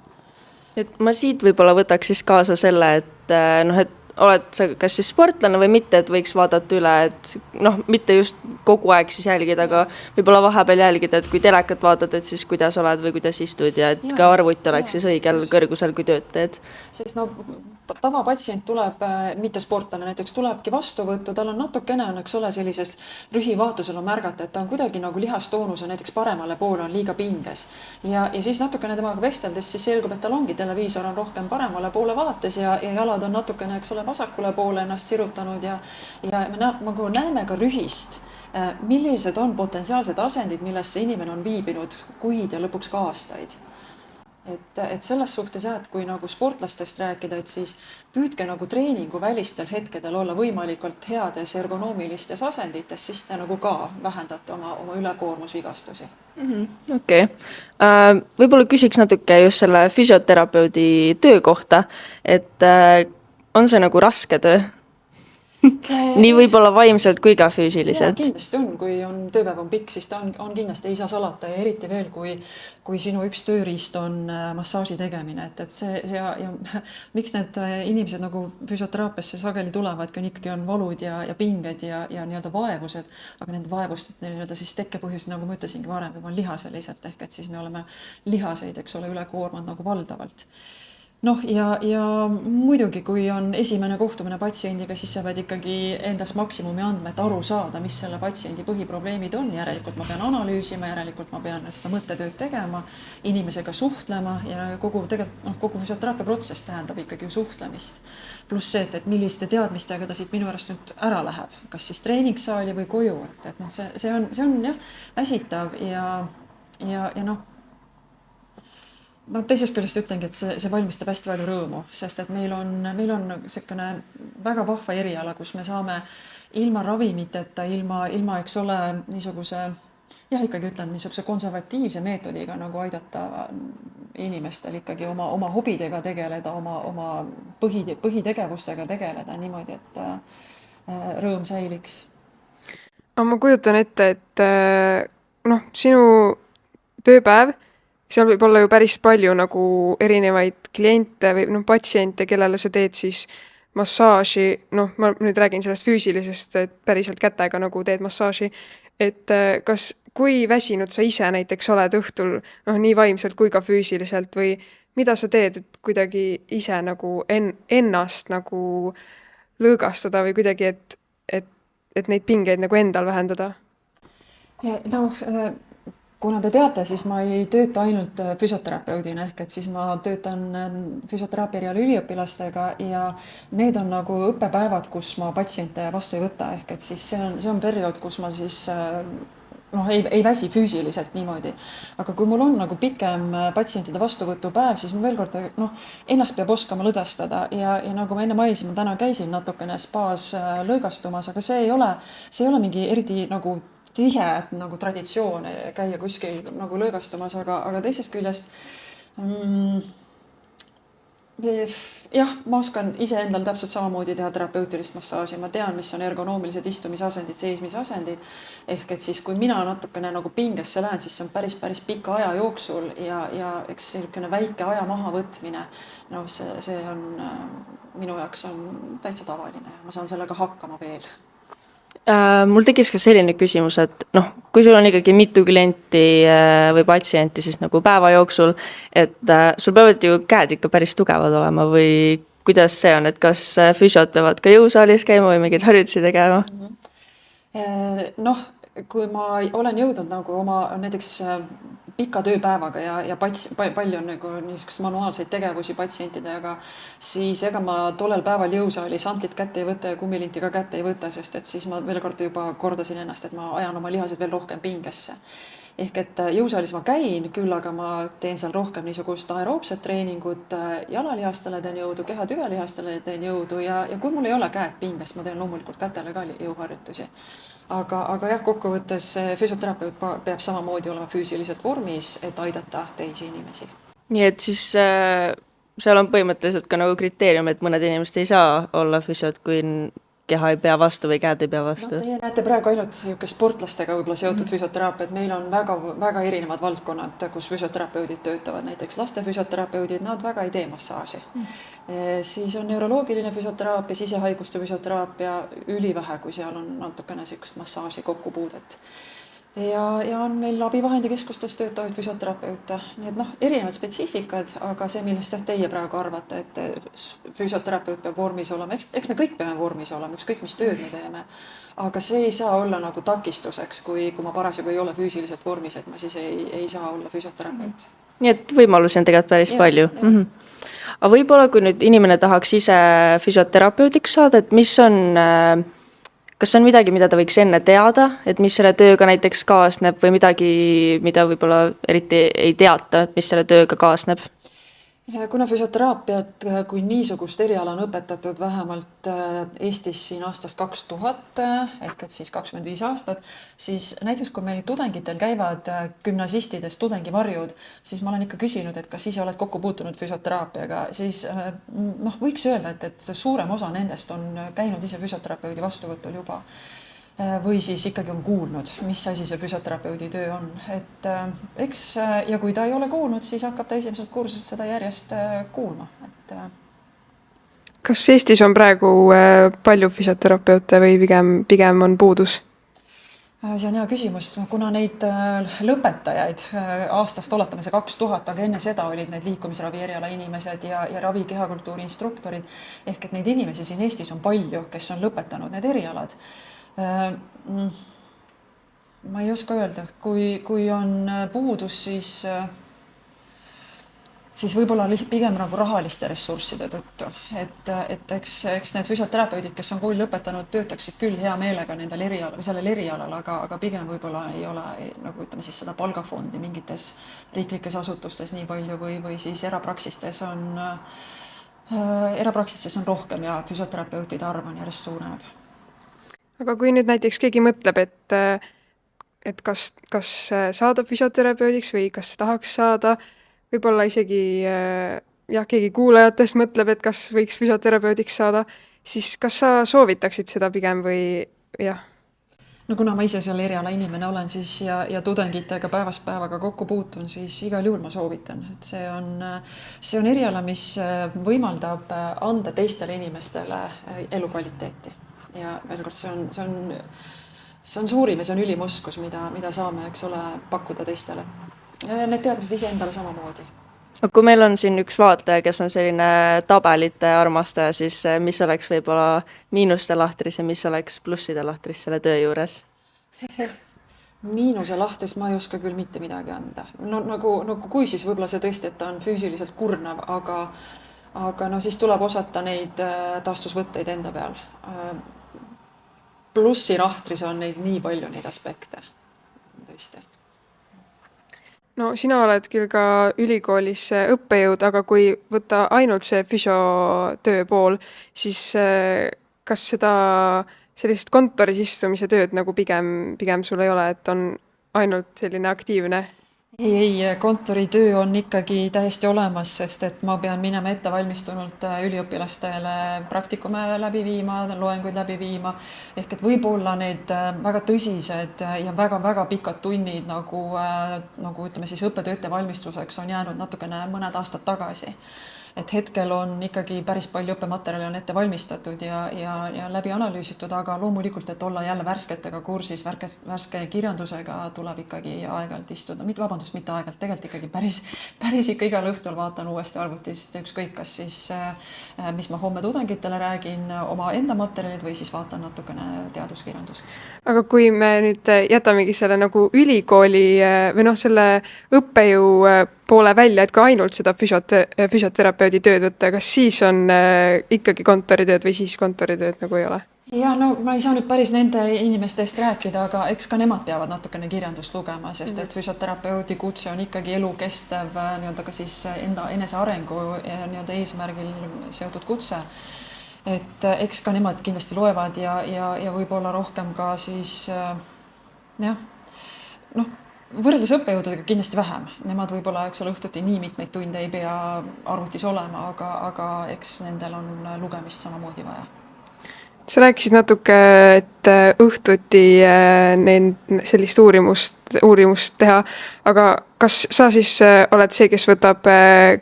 Et ma siit võib-olla võtaks siis kaasa selle, et oled sa kas siis sportlane või mitte, et võiks vaadata üle, et mitte just kogu aeg siis jälgida, aga võib-olla vahepeal jälgida, et kui telekat vaatad, et siis kuidas oled või kuidas istud ja et ka arvuti oleks siis õigel kõrgusel, kui tööd teed.
Sest tavapatsient tuleb, mitte sportlane näiteks, tulebki vastuvõttu, tal on natukene, eks ole, sellisest rühivaatusel on märgata, et ta on kuidagi nagu lihastoonus on näiteks paremale poole on liiga pinges. Ja siis natukene temaga vesteldes siis selgub, et tal ongi televiisor on rohkem paremale poole vaates ja jalad on natukene, eks ole, vasakule poole ennast sirutanud ja me näeme ka rühist, millised on potentsiaalsed asendid, milles see inimene on viibinud kuid ja lõpuks ka aastaid. Et selles suhtes et kui nagu sportlastest rääkida, et siis püüdke nagu treeningu välistel hetkedel olla võimalikult heades ergonoomilistes asendites, siis te nagu ka vähendate oma ülekoormusvigastusi.
Okei. Võib-olla küsiks natuke just selle füsioterapeudi töö kohta, et on see nagu raske töö? Nii võib-olla vaimselt kui ka füüsiliselt.
Kindlasti on, kui tööpäev on pikk, siis ta on kindlasti ei saa salata ja eriti veel, kui sinu üks tööriist on massaaži tegemine. Et see ja miks need inimesed nagu füsioteraapiasse sageli tulevadki, ikkagi on valud ja pinged ja nii-öelda vaevused, aga nende vaevust nii-öelda siis tekkepõhjus, nagu ma ütlesingi varem, juba on lihaseliselt ehk et siis me oleme lihaseid, eks ole, üle koormad nagu valdavalt. Ja muidugi, kui on esimene kohtumine patsiendiga, siis sa pead ikkagi endast maksimumi andma, et aru saada, mis selle patsiendi põhiprobleemid on. Järelikult ma pean analüüsima, järelikult ma pean seda mõttetööd tegema, inimesega suhtlema ja kogu füsioteraapia protsess tähendab ikkagi suhtlemist. Pluss see, et milliste teadmistega ta siit minu pärast nüüd ära läheb, kas siis treeningsaali või koju. Et see on jah väsitav ja no teisest küljest ütlengi, et see valmistab hästi palju rõõmu, sest et meil on niisugune väga vahva eriala, kus me saame ilma ravimiteta, ilma, eks ole, niisuguse, jah, ikkagi ütlen, niisuguse konservatiivse meetodiga nagu aidata inimestel ikkagi oma hobidega tegeleda, oma põhitegevustega tegeleda niimoodi, et rõõm säiliks.
aga ma kujutan ette, et noh, sinu tööpäev, seal võib olla ju päris palju nagu erinevaid kliente või noh, patsiente, kellele sa teed siis massaaži, noh, ma nüüd räägin sellest füüsilisest, et päriselt kätega nagu teed massaaži, et kas, kui väsinud sa ise näiteks oled õhtul, noh, nii vaimselt kui ka füüsiliselt või mida sa teed, et kuidagi ise nagu ennast nagu lõõgastada või kuidagi, et neid pingeid nagu endal vähendada?
Noh, kuna te teate, siis ma ei tööta ainult füsioterapeudina, ehk et siis ma töötan füsioteraapia eriala üliõpilastega ja need on nagu õppepäevad, kus ma patsiente vastu ei võta, ehk et siis see on periood, kus ma siis noh, ei väsi füüsiliselt niimoodi. Aga kui mul on nagu pikem patsientide vastuvõtupäev, siis ma veel kord, noh, ennast peab oskama lõdvestada ja nagu ma enne mainisin, ma täna käisin natukene spaas lõõgastumas, aga see ei ole mingi eriti nagu tihe nagu traditsioon käia kuskil nagu lõõgastumas, aga teisest küljest jah, ma oskan iseendal täpselt samamoodi teha terapeutilist massaaži, ma tean, mis on ergonoomilised istumisasendid, seismisasendid, ehk et siis, kui mina natukene nagu pingesse lähen, siis see on päris pika aja jooksul ja eks selline väike aja mahavõtmine, no see on minu jaoks on täitsa tavaline ja ma saan sellega hakkama veel.
Mul tekkis ka selline küsimus, et noh, kui sul on ikkagi mitu klienti või patsienti siis nagu päeva jooksul, et sul peavad ju käed ikka päris tugevad olema või kuidas see on, et kas füsiod peavad ka jõusaalis käima või mingeid harjutusi tegema?
Noh, kui ma olen jõudnud nagu oma näiteks pika tööpäevaga ja palju on nagu niisugust manuaalseid tegevusi patsientidega, siis ega ma tollel päeval jõusaalis antlit kätte ei võta ja kummilinti ka kätte ei võta, sest et siis ma veel kord juba kordasin ennast, et ma ajan oma lihased veel rohkem pingesse. Ehk et jõusaalis ma käin, küll aga ma teen seal rohkem niisugust aeroobset treeningut, jalalihastele teen jõudu, kehatüvelihastele teen jõudu ja kui mul ei ole käed pinges, ma teen loomulikult kätele ka jõuharjutusi. Aga jah, kokkuvõttes füsioterapeut peab samamoodi olema füüsiliselt vormis, et aidata teisi inimesi.
Nii et siis seal on põhimõtteliselt ka nagu kriteerium, et mõned inimesed ei saa olla füsiod, kui keha ei pea vastu või käed ei pea vastu?
No, teie näete praegu ainult sportlastega võib-olla seotud füsioteraapiat. Meil on väga erinevad valdkonnad, kus füsioterapeudid töötavad. Näiteks laste füsioterapeudid, nad väga ei tee massaaži. Siis on neuroloogiline füsioteraapia, sisehaiguste füsioteraapia, ülivähe, kui seal on natukene sellist massaaži kokkupuudet. Ja on meil abivahendikeskustes töötavaid füsioterapeute, nii et noh, erinevad spetsiifikad, aga see, millest teie praegu arvate, et füsioterapeut peab vormis olema, eks me kõik peame vormis olema, ükskõik mis tööd me teeme, aga see ei saa olla nagu takistuseks, kui ma parasjagu ei ole füüsiliselt vormis, et ma siis ei saa olla füsioterapeut.
Nii et võimalusi on tegelikult päris palju. Aga võib-olla, kui nüüd inimene tahaks ise füsioterapeudiks saada, et mis on... Kas on midagi, mida ta võiks enne teada, et mis selle tööga näiteks kaasneb või midagi, mida võib-olla eriti ei teata, mis selle tööga kaasneb?
Kuna füsioteraapiat kui niisugust eriala on õpetatud vähemalt Eestis siin aastast 2000, ehk et siis 25 aastat, siis näiteks kui meil tudengitel käivad gümnasistidest tudengivarjud, siis ma olen ikka küsinud, et kas ise oled kokku puutunud füsioteraapiaga, siis noh, võiks öelda, et suurem osa nendest on käinud ise füsioterapeudi vastuvõtul juba. Või siis ikkagi on kuulnud, mis asi see füsioterapeudi töö on. Et eks, ja kui ta ei ole kuulnud, siis hakkab ta esimesed kursused seda järjest kuulma.
Kas Eestis on praegu palju füsioterapeute või pigem on puudus?
See on hea küsimus, kuna neid lõpetajaid aastast oletame see 2000, aga enne seda olid need liikumisravi eriala inimesed ja ravi kehakultuuri instruktorid. Ehk et neid inimesi siin Eestis on palju, kes on lõpetanud need erialad. Ma ei oska öelda, kui on puudus, siis siis võib-olla pigem nagu rahaliste ressursside tõttu, et eks need füsioterapeudid, kes on kooli lõpetanud, töötaksid küll hea meelega sellel erialal, aga pigem võib-olla ei ole nagu ütleme siis seda palgafondi mingites riiklikes asutustes nii palju või siis erapraksistes on rohkem ja füsioterapeutide arv on järjest suureneb.
aga kui nüüd näiteks keegi mõtleb, et kas saada füsioterapeudiks või kas tahaks saada, võib-olla isegi keegi kuulajatest mõtleb, et kas võiks füsioterapeudiks saada, siis kas sa soovitaksid seda pigem või jah?
No kuna ma ise selle eriala inimene olen siis ja tudengitega päevast päevaga kokku puutun, siis igal juhul ma soovitan, et see on eriala, mis võimaldab anda teistele inimestele elukvaliteeti ja veel kord see on suurim ja see on ülim oskus, mida saame, eks ole, pakkuda teistele. Need teadmised iseendale samamoodi.
Kui meil on siin üks vaataja, kes on selline tabelite armastaja, siis mis oleks võib-olla miinuste lahtris ja mis oleks plusside lahtris selle töö juures?
Miinuse lahtris ma ei oska küll mitte midagi anda. No nagu kui siis võib-olla see tõesti, et ta on füüsiliselt kurnav, aga no siis tuleb osata neid taastusvõtteid enda peal. Plussi lahtris on nii palju neid aspekte, tõesti.
No sina oled küll ka ülikoolis õppejõud, aga kui võtta ainult see füsiotöö pool, siis kas seda sellist kontoris istumise tööd nagu pigem sul ei ole, et on ainult selline aktiivne?
Ei, kontoritöö on ikkagi täiesti olemas, sest et ma pean minema ettevalmistunult üliõpilastele praktikume läbi viima, loenguid läbi viima, ehk et võib-olla need väga tõsised ja väga-väga pikad tunnid nagu ütleme siis õppetöö ettevalmistuseks on jäänud natukene mõned aastad tagasi. Et hetkel on ikkagi päris palju õppematerjali on ette valmistatud ja läbi analüüsitud, aga loomulikult, et olla jälle värsketega kursis, värske kirjandusega tuleb ikkagi aeg-ajalt istuda. Mitte aeg-ajalt, tegelikult ikkagi päris ikka igal õhtul vaatan uuesti arvutist ükskõik, kas siis, mis ma homme tudengitele räägin, oma enda materjalid või siis vaatan natukene teaduskirjandust.
Aga kui me nüüd jätamegi selle nagu ülikooli või selle õppejõu poole välja, et kui ainult seda füsioterapeudi tööd võtta, kas siis on ikkagi kontoritööd või siis kontoritööd nagu ei ole?
Ja no ma ei saa nüüd päris nende inimeste eest rääkida, aga eks ka nemad peavad natukene kirjandust lugema, sest et füsioterapeudi kutse on ikkagi elukestev nii-öelda ka siis enda enesearengu nii-öelda eesmärgil seotud kutse. Et eks ka nemad kindlasti loevad ja võib-olla rohkem ka siis võrreldes õppejõududega kindlasti vähem. Nemad võib-olla õhtuti nii mitmeid tunde ei pea arvutis olema, aga eks nendel on lugemist samamoodi vaja.
Sa rääkisid natuke, et õhtuti sellist uurimust teha, aga kas sa siis oled see, kes võtab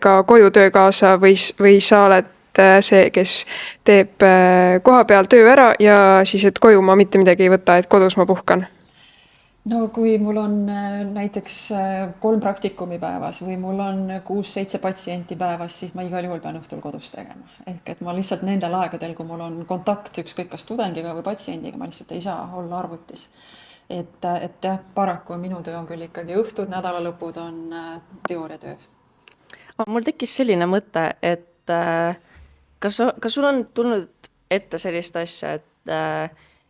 ka koju töö kaasa või sa oled see, kes teeb koha peal töö ära ja siis, et koju ma mitte midagi ei võta, et kodus ma puhkan?
No kui mul on näiteks 3 praktikumi päevas või mul on 6-7 patsienti päevas, siis ma igal juhul pean õhtul kodus tegema. Ehk et ma lihtsalt nendel aegadel, kui mul on kontakt ükskõik kas tudengiga või patsiendiga, ma lihtsalt ei saa olla arvutis. Et jah, paraku minu töö on küll ikkagi õhtud, nädalalõpud on teooriatöö.
Mul tekkis selline mõte, et kas sul on tulnud ette sellist asja,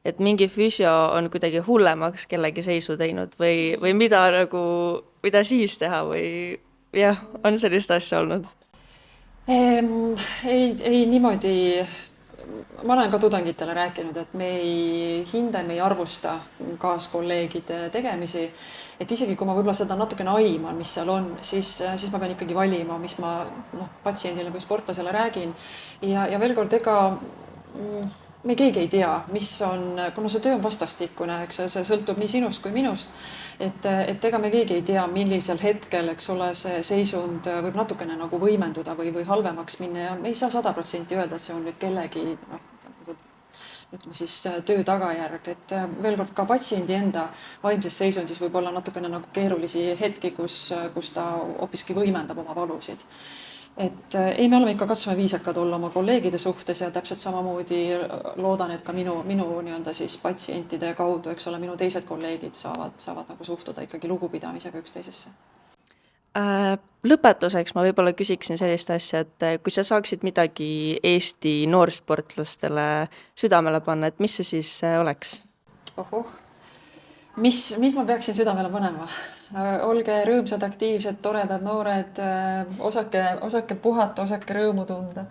et mingi füsio on kuidagi hullemaks kellegi seisu teinud või mida siis teha või jah, on sellist asja olnud?
Ei niimoodi. Ma olen ka tudengitele rääkinud, et me ei hinda, me ei arvusta kaaskolleegide tegemisi, et isegi kui ma võib-olla seda natukene aiman, mis seal on, siis ma pean ikkagi valima, mis ma patsiendile või sportlasele räägin ja veel kord, me keegi ei tea, mis on, kuna see töö on vastastikune, eks see sõltub nii sinust kui minust, et ega me keegi ei tea, millisel hetkel, eks ole, see seisund võib natukene nagu võimenduda või halvemaks minna ja me ei saa 100% öelda, et see on nüüd kellegi ütleme siis töö tagajärg, et veel kord ka patsiendi enda vaimses seisundis võib olla natukene nagu keerulisi hetki, kus ta hoopiski võimendab oma valusid. Et ei, me oleme ikka katsume viisakad olla oma kolleegide suhtes ja täpselt samamoodi loodan, et ka minu nii-öelda siis patsientide kaudu, eks ole, minu teised kolleegid saavad nagu suhtuda ikkagi lugupidamisega üksteisesse.
Lõpetuseks ma võib-olla küsiksin sellist asja, et kui sa saaksid midagi Eesti noorsportlastele südamele panna, et mis see siis oleks?
Ohoh, mis ma peaksin südamele panema? Olge rõõmsad, aktiivsed, toredad, noored, osake puhata, osake rõõmu tunda.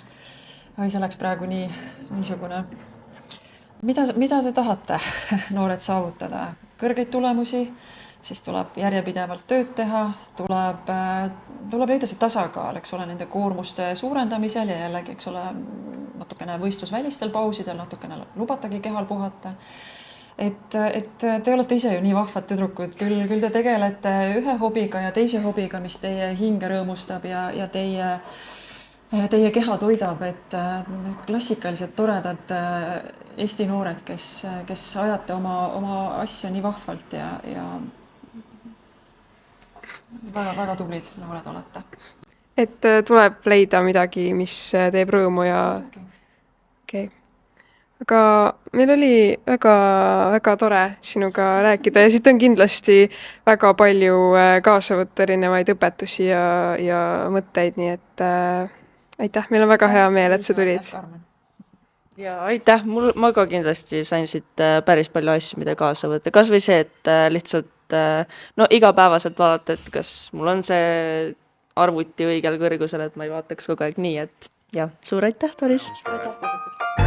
Oi, see oleks praegu niisugune. Mida te tahate, noored, saavutada? Kõrgeid tulemusi, siis tuleb järjepidevalt tööd teha, tuleb leida see tasakaal, eks ole, nende koormuste suurendamisel ja jällegi, eks ole, natukene võistlusvälistel pausidel, natukene lubatagi kehal puhata. Et te olete ise ju nii vahvad tüdrukud, küll te tegelete ühe hobiga ja teise hobiga, mis teie hinge rõõmustab ja teie keha toidab, et klassikalised toredad Eesti noored, kes ajate oma asja nii vahvalt ja väga tublid noored olete.
et tuleb leida midagi, mis teeb rõõmu ja okei. Aga meil oli väga tore sinuga rääkida ja siit on kindlasti väga palju kaasa võtta erinevaid õpetusi ja mõtteid, nii et aitäh, meil on väga hea meel, et sa tulid.
Ja aitäh, ma ka kindlasti sain siit päris palju asju, mida kaasa võtta. Kas või see, et lihtsalt igapäevaselt vaadata, et kas mul on see arvuti õigel kõrgusel, et ma ei vaataks kogu aeg nii, et jah, suur aitäh, Doris!
Aitäh, tüdrukud!